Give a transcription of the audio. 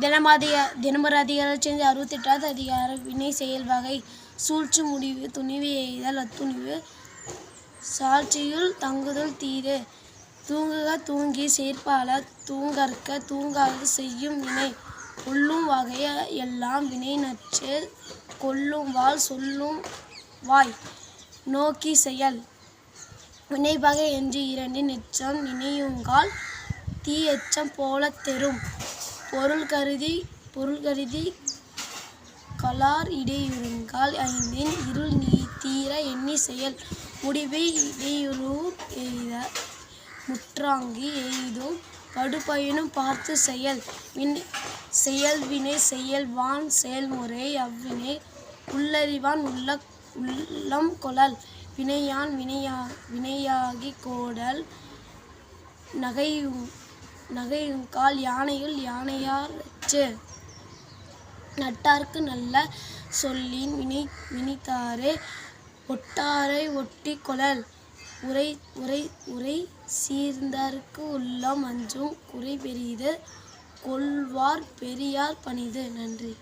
தினமொரு அதிகாரம் செஞ்சு 68வது அதிகாரம் வினை செயல் வகை சூழ்ச்சி முடிவு துணிவு எய்தல் அத்துணிவு சாட்சியுள் தங்குதல் தீது தூங்குக தூங்கி செயற்பால தூங்கற்க தூங்காது செய்யும் வினை உள்ளும் வகை எல்லாம் வினை நற்று கொள்ளும் வாள் சொல்லும் வாய் நோக்கி செயல் வினைவகை என்று இரண்டின் எச்சம் நினையுங்கால் தீ எச்சம் போலத் தெரும் பொருள் கருதி கலார் இடையுறுங்கால் ஐந்தின் இருள் தீர எண்ணி செயல் முடிவை இடையுறூர் எய்த முற்றாங்கி எய்தும் படுபயனும் பார்த்து செயல் வினை செயல்வான் செயல்முறை அவ்வினை உள்ளறிவான் உள்ளம் கொளல் வினையான் வினையாகிக் கோடல் நகையுங்கால் யானையுள் யானையார்ச்சு நட்டார்க்கு நல்ல சொல்லின் வினிதாரே ஒட்டாரை ஒட்டிக் கொளல் உரை சீர்ந்தார்க்கு உள்ளம் அஞ்சும் குறை பெரிது கொள்வார் பெரியார் பணிது. நன்றி.